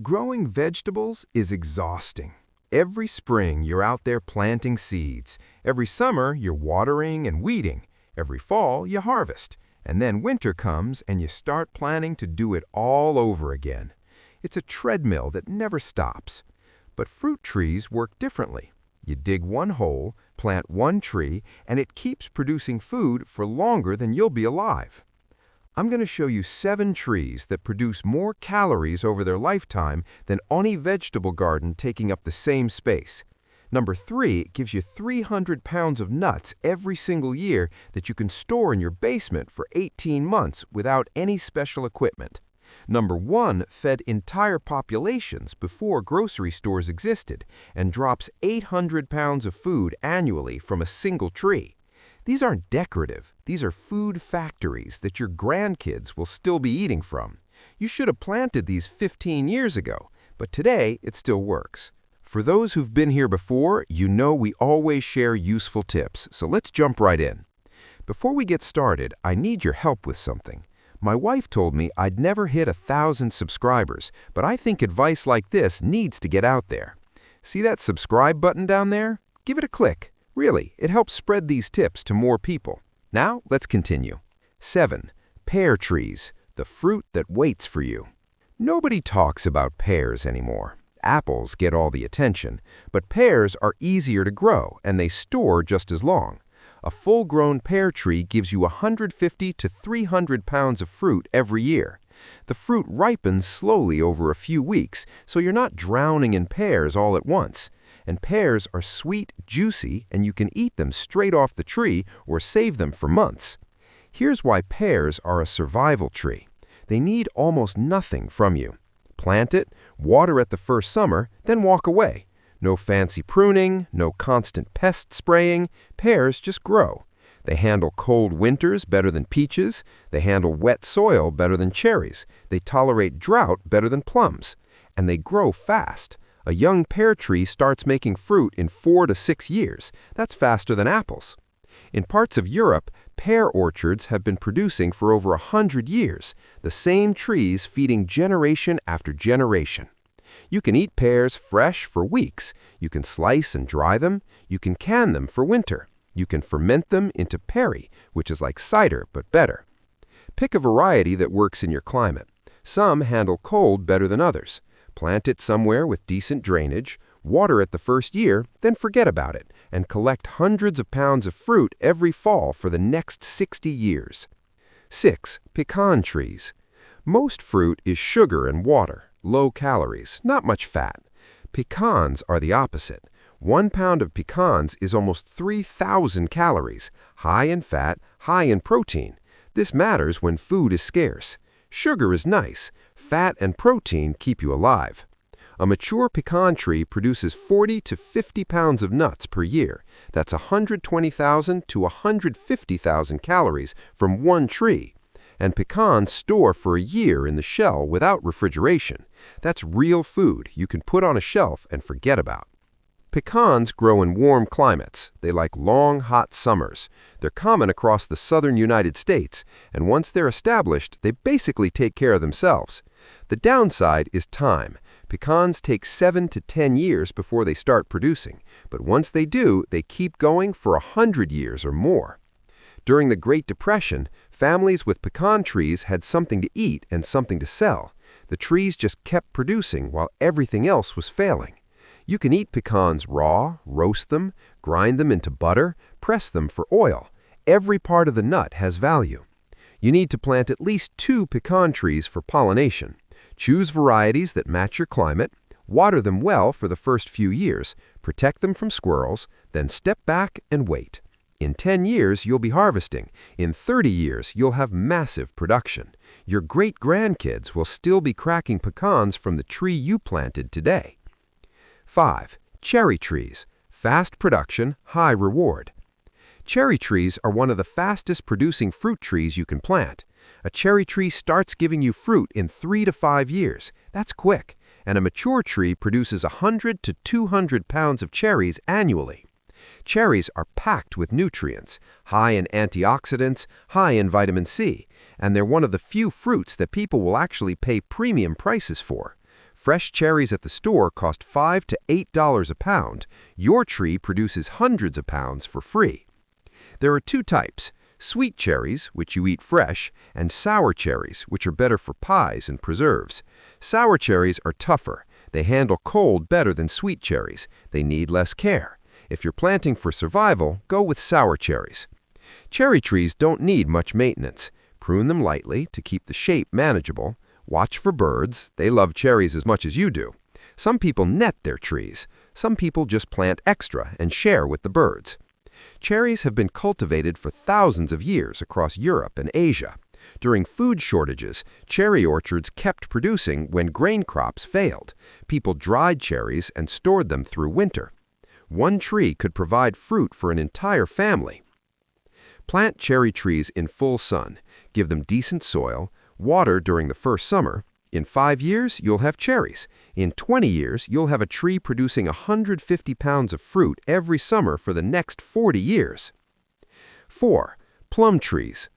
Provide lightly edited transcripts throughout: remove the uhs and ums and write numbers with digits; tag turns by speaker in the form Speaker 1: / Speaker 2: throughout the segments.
Speaker 1: Growing vegetables is exhausting. Every spring, you're out there planting seeds. Every summer, you're watering and weeding. Every fall, you harvest. And then winter comes and you start planning to do it all over again. It's a treadmill that never stops. But fruit trees work differently. You dig one hole, plant one tree, and it keeps producing food for longer than you'll be alive. I'm going to show you 7 trees that produce more calories over their lifetime than any vegetable garden taking up the same space. Number 3 gives you 300 pounds of nuts every single year that you can store in your basement for 18 months without any special equipment. Number 1 fed entire populations before grocery stores existed and drops 800 pounds of food annually from a single tree. These aren't decorative. These are food factories that your grandkids will still be eating from. You should have planted these 15 years ago, but today it still works. For those who've been here before, you know we always share useful tips, so let's jump right in. Before we get started, I need your help with something. My wife told me I'd never hit 1,000 subscribers, but I think advice like this needs to get out there. See that subscribe button down there? Give it a click. Really, it helps spread these tips to more people. Now, let's continue. 7. Pear trees, the fruit that waits for you. Nobody talks about pears anymore. Apples get all the attention, but pears are easier to grow and they store just as long. A full-grown pear tree gives you 150 to 300 pounds of fruit every year. The fruit ripens slowly over a few weeks, so you're not drowning in pears all at once. And pears are sweet, juicy, and you can eat them straight off the tree or save them for months. Here's why pears are a survival tree. They need almost nothing from you. Plant it, water it the first summer, then walk away. No fancy pruning, no constant pest spraying. Pears just grow. They handle cold winters better than peaches. They handle wet soil better than cherries. They tolerate drought better than plums. And they grow fast. A young pear tree starts making fruit in 4 to 6 years. That's faster than apples. In parts of Europe, pear orchards have been producing for over 100 years, the same trees feeding generation after generation. You can eat pears fresh for weeks. You can slice and dry them. You can can them for winter. You can ferment them into perry, which is like cider but better. Pick a variety that works in your climate. Some handle cold better than others. Plant it somewhere with decent drainage, water it the first year, then forget about it, and collect hundreds of pounds of fruit every fall for the next 60 years. 6. Pecan trees. Most fruit is sugar and water, low calories, not much fat. Pecans are the opposite. 1 pound of pecans is almost 3,000 calories, high in fat, high in protein. This matters when food is scarce. Sugar is nice. Fat and protein keep you alive. A mature pecan tree produces 40 to 50 pounds of nuts per year. That's 120,000 to 150,000 calories from one tree. And pecans store for a year in the shell without refrigeration. That's real food you can put on a shelf and forget about. Pecans grow in warm climates. They like long, hot summers. They're common across the southern United States, and once they're established, they basically take care of themselves. The downside is time. Pecans take 7 to 10 years before they start producing, but once they do, they keep going for 100 years or more. During the Great Depression, families with pecan trees had something to eat and something to sell. The trees just kept producing while everything else was failing. You can eat pecans raw, roast them, grind them into butter, press them for oil. Every part of the nut has value. You need to plant at least 2 pecan trees for pollination. Choose varieties that match your climate, water them well for the first few years, protect them from squirrels, then step back and wait. In 10 years, you'll be harvesting. In 30 years, you'll have massive production. Your great-grandkids will still be cracking pecans from the tree you planted today. 5. Cherry trees. Fast production, high reward. Cherry trees are one of the fastest producing fruit trees you can plant. A cherry tree starts giving you fruit in 3 to 5 years. That's quick. And a mature tree produces 100 to 200 pounds of cherries annually. Cherries are packed with nutrients, high in antioxidants, high in vitamin C, and they're one of the few fruits that people will actually pay premium prices for.
Speaker 2: Fresh cherries at the store cost $5 to $8 a pound. Your tree produces hundreds of pounds for free. There are two types: sweet cherries, which you eat fresh, and sour cherries, which are better for pies and preserves. Sour cherries are tougher. They handle cold better than sweet cherries. They need less care. If you're planting for survival, go with sour cherries. Cherry trees don't need much maintenance. Prune them lightly to keep the shape manageable. Watch for birds. They love cherries as much as you do. Some people net their trees. Some people just plant extra and share with the birds. Cherries have been cultivated for thousands of years across Europe and Asia. During food shortages, cherry orchards kept producing when grain crops failed. People dried cherries and stored them through winter. One tree could provide fruit for an entire family. Plant cherry trees in full sun. Give them decent soil. Water during the first summer. In 5 years, you'll have cherries. In 20 years, you'll have a tree producing 150 pounds of fruit every summer for the next 40 years. 4. Plum trees.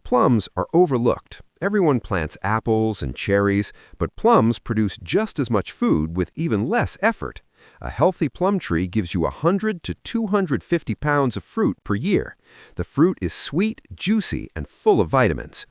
Speaker 2: Plums are overlooked. Everyone plants apples and cherries, but plums produce just as much food with even less effort. A healthy plum tree gives you 100 to 250 pounds of fruit per year. The fruit is sweet, juicy, and full of vitamins.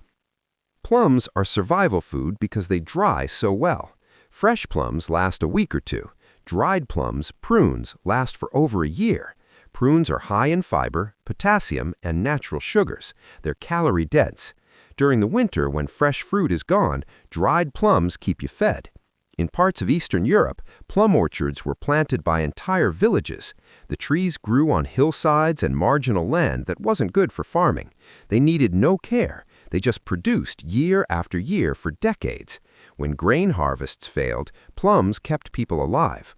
Speaker 2: Plums are survival food because they dry so well. Fresh plums last a week or two. Dried plums, prunes, last for over a year. Prunes are high in fiber, potassium, and natural sugars. They're calorie-dense. During the winter, when fresh fruit is gone, dried plums keep you fed. In parts of Eastern Europe, plum orchards were planted by entire villages. The trees grew on hillsides and marginal land that wasn't good for farming. They needed no care. They just produced year after year for decades. When grain harvests failed, plums kept people alive.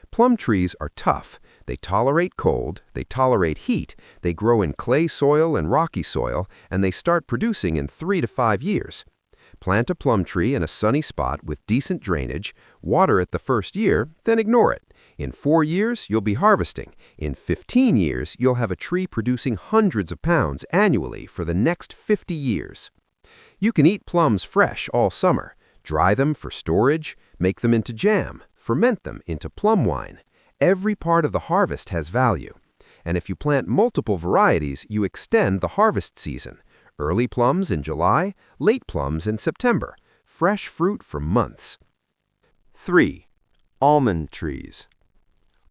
Speaker 2: Plum trees are tough. They tolerate cold, they tolerate heat, they grow in clay soil and rocky soil, and they start producing in 3 to 5 years. Plant a plum tree in a sunny spot with decent drainage, water it the first year, then ignore it. In 4 years, you'll be harvesting. In 15 years, you'll have a tree producing hundreds of pounds annually for the next 50 years. You can eat plums fresh all summer. Dry them for storage, make them into jam, ferment them into plum wine. Every part of the harvest has value. And if you plant multiple varieties, you extend the harvest season. Early plums in July, late plums in September. Fresh fruit for months.
Speaker 3: 3. Almond trees.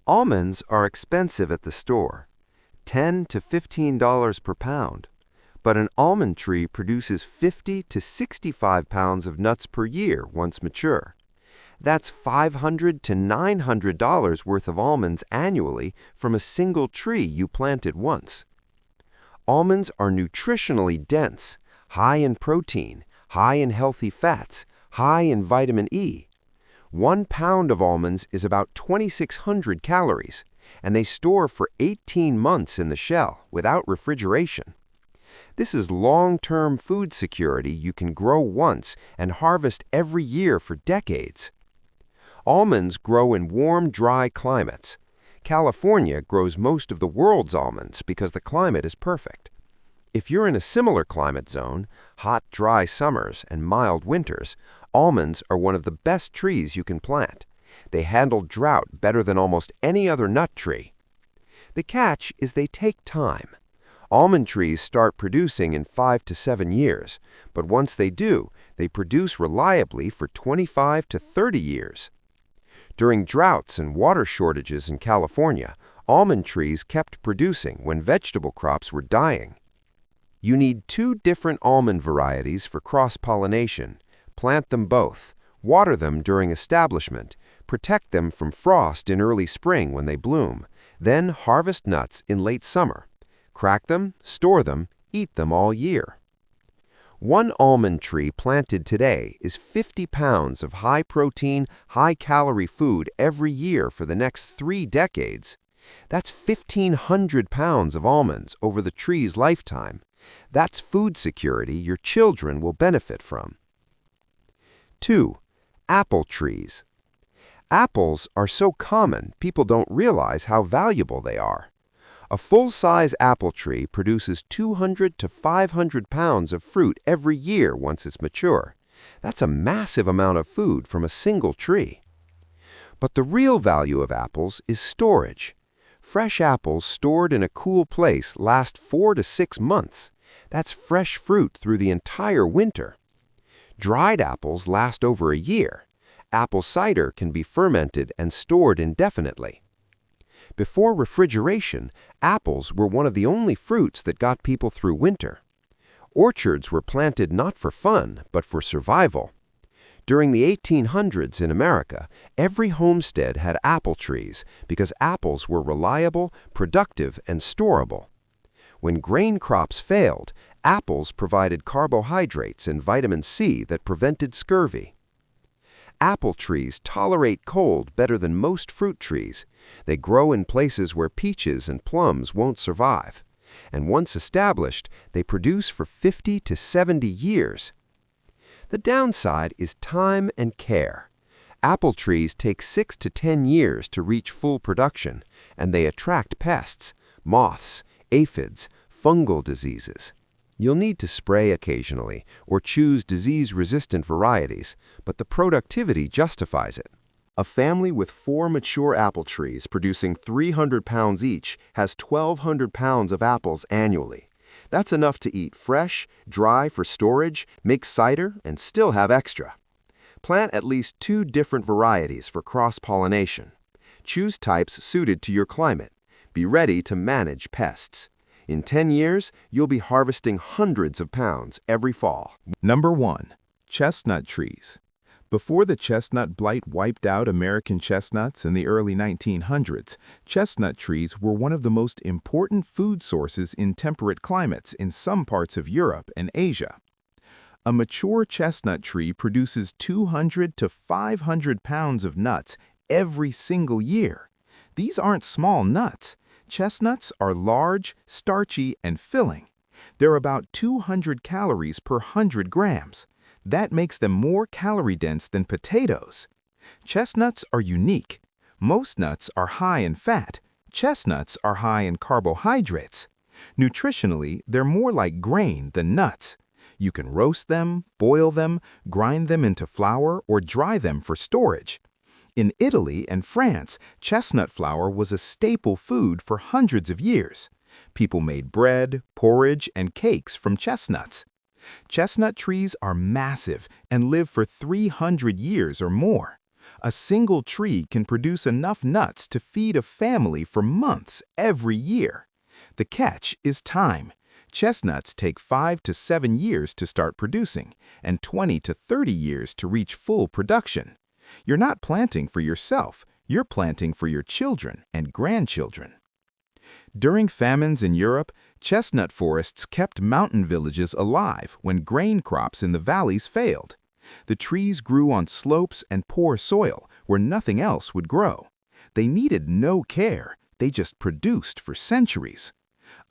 Speaker 3: Almonds are expensive at the store, $10 to $15 per pound, but an almond tree produces 50 to 65 pounds of nuts per year once mature. That's $500 to $900 worth of almonds annually from a single tree you planted once. Almonds are nutritionally dense, high in protein, high in healthy fats, high in vitamin E. 1 pound of almonds is about 2,600 calories, and they store for 18 months in the shell without refrigeration. This is long-term food security you can grow once and harvest every year for decades. Almonds grow in warm, dry climates. California grows most of the world's almonds because the climate is perfect. If you're in a similar climate zone, hot, dry summers and mild winters, almonds are one of the best trees you can plant. They handle drought better than almost any other nut tree. The catch is they take time. Almond trees start producing in 5 to 7 years, but once they do, they produce reliably for 25 to 30 years. During droughts and water shortages in California, almond trees kept producing when vegetable crops were dying. You need 2 different almond varieties for cross-pollination. Plant them both. Water them during establishment. Protect them from frost in early spring when they bloom. Then harvest nuts in late summer. Crack them, store them, eat them all year. 1 almond tree planted today is 50 pounds of high-protein, high-calorie food every year for the next 3 decades. That's 1,500 pounds of almonds over the tree's lifetime. That's food security your children will benefit from. 2. Apple trees. Apples are so common, people don't realize how valuable they are. A full-size apple tree produces 200 to 500 pounds of fruit every year once it's mature.
Speaker 2: That's a massive amount of food from a single tree. But the real value of apples is storage. Fresh apples stored in a cool place last 4 to 6 months. That's fresh fruit through the entire winter. Dried apples last over a year. Apple cider can be fermented and stored indefinitely. Before refrigeration, apples were one of the only fruits that got people through winter. Orchards were planted not for fun, but for survival. During the 1800s in America, every homestead had apple trees because apples were reliable, productive, and storable. When grain crops failed, apples provided carbohydrates and vitamin C that prevented scurvy. Apple trees tolerate cold better than most fruit trees. They grow in places where peaches and plums won't survive. And once established, they produce for 50 to 70 years. The downside is time and care. Apple trees take 6 to 10 years to reach full production, and they attract pests, moths, aphids, fungal diseases. You'll need to spray occasionally or choose disease-resistant varieties, but the productivity justifies it.
Speaker 1: A family with 4 mature apple trees producing 300 pounds each has 1,200 pounds of apples annually. That's enough to eat fresh, dry for storage, make cider, and still have extra. Plant at least 2 different varieties for cross-pollination. Choose types suited to your climate. Be ready to manage pests. In 10 years, you'll be harvesting hundreds of pounds every fall. Number 1. Chestnut trees. Before the chestnut blight wiped out American chestnuts in the early 1900s, chestnut trees were one of the most important food sources in temperate climates in some parts of Europe and Asia. A mature chestnut tree produces 200 to 500 pounds of nuts every single year. These aren't small nuts. Chestnuts are large, starchy, and filling. They're about 200 calories per 100 grams. That makes them more calorie-dense than potatoes. Chestnuts are unique. Most nuts are high in fat. Chestnuts are high in carbohydrates. Nutritionally, they're more like grain than nuts. You can roast them, boil them, grind them into flour, or dry them for storage. In Italy and France, chestnut flour was a staple food for hundreds of years. People made bread, porridge, and cakes from chestnuts. Chestnut trees are massive and live for 300 years or more. A single tree can produce enough nuts to feed a family for months every year. The catch is time. Chestnuts take 5 to 7 years to start producing and 20 to 30 years to reach full production. You're not planting for yourself, you're planting for your children and grandchildren. During famines in Europe, chestnut forests kept mountain villages alive when grain crops in the valleys failed. The trees grew on slopes and poor soil where nothing else would grow. They needed no care, they just produced for centuries.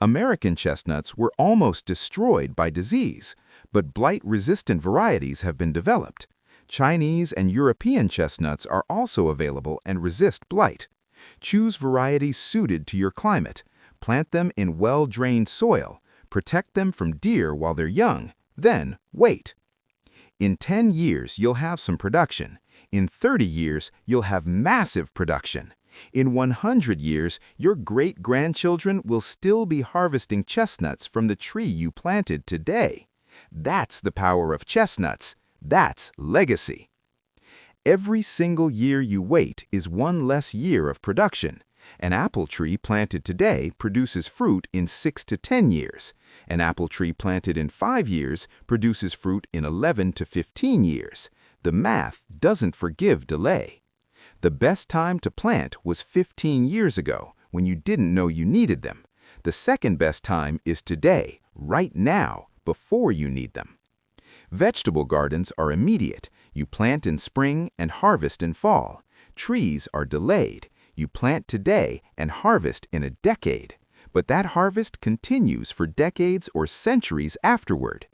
Speaker 1: American chestnuts were almost destroyed by disease, but blight-resistant varieties have been developed. Chinese and European chestnuts are also available and resist blight. Choose varieties suited to your climate. Plant them in well-drained soil. Protect them from deer while they're young. Then wait. In 10 years, you'll have some production. In 30 years, you'll have massive production. In 100 years, your great-grandchildren will still be harvesting chestnuts from the tree you planted today. That's the power of chestnuts. That's legacy. Every single year you wait is one less year of production. An apple tree planted today produces fruit in 6 to 10 years. An apple tree planted in 5 years produces fruit in 11 to 15 years. The math doesn't forgive delay. The best time to plant was 15 years ago, when you didn't know you needed them. The second best time is today, right now, before you need them. Vegetable gardens are immediate. You plant in spring and harvest in fall. Trees are delayed. You plant today and harvest in a decade. But that harvest continues for decades or centuries afterward.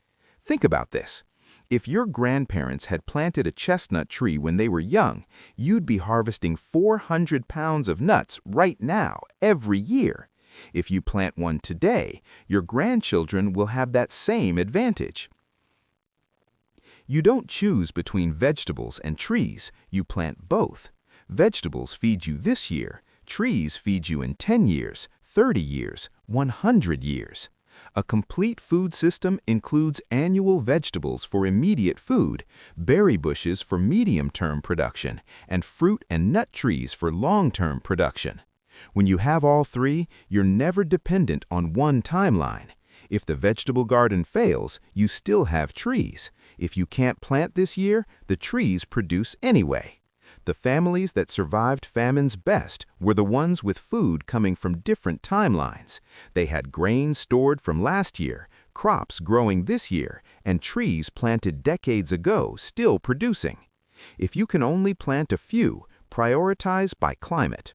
Speaker 1: Think about this. If your grandparents had planted a chestnut tree when they were young, you'd be harvesting 400 pounds of nuts right now, every year. If you plant one today, your grandchildren will have that same advantage. You don't choose between vegetables and trees, you plant both. Vegetables feed you this year, trees feed you in 10 years, 30 years, 100 years. A complete food system includes annual vegetables for immediate food, berry bushes for medium-term production, and fruit and nut trees for long-term production. When you have all three, you're never dependent on one timeline. If the vegetable garden fails, you still have trees. If you can't plant this year, the trees produce anyway. The families that survived famines best were the ones with food coming from different timelines. They had grain stored from last year, crops growing this year, and trees planted decades ago still producing. If you can only plant a few, prioritize by climate.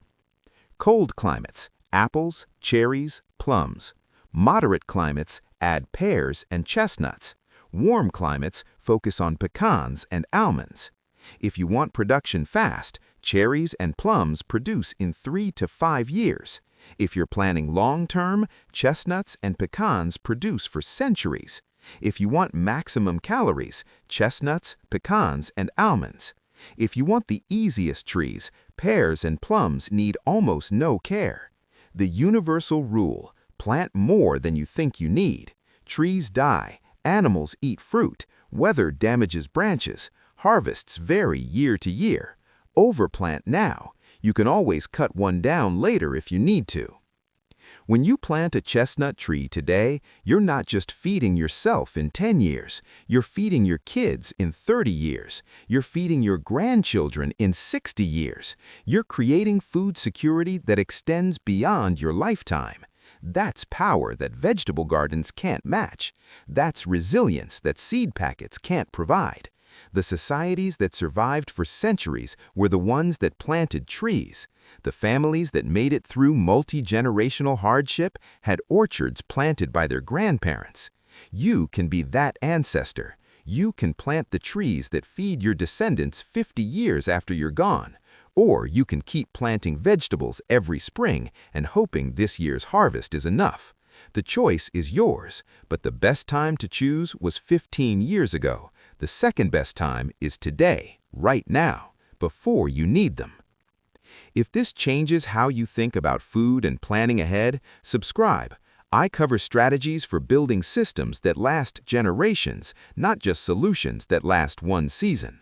Speaker 1: Cold climates, apples, cherries, plums. Moderate climates, add pears and chestnuts. Warm climates, focus on pecans and almonds. If you want production fast, cherries and plums produce in 3 to 5 years. If you're planning long-term, chestnuts and pecans produce for centuries. If you want maximum calories, chestnuts, pecans, and almonds. If you want the easiest trees, pears and plums need almost no care. The universal rule: plant more than you think you need. Trees die, animals eat fruit, weather damages branches, harvests vary year to year. Overplant now. You can always cut one down later if you need to. When you plant a chestnut tree today, you're not just feeding yourself in 10 years. You're feeding your kids in 30 years. You're feeding your grandchildren in 60 years. You're creating food security that extends beyond your lifetime. That's power that vegetable gardens can't match. That's resilience that seed packets can't provide. The societies that survived for centuries were the ones that planted trees. The families that made it through multi-generational hardship had orchards planted by their grandparents. You can be that ancestor. You can plant the trees that feed your descendants 50 years after you're gone. Or you can keep planting vegetables every spring and hoping this year's harvest is enough. The choice is yours, but the best time to choose was 15 years ago. The second best time is today, right now, before you need them. If this changes how you think about food and planning ahead, subscribe. I cover strategies for building systems that last generations, not just solutions that last one season.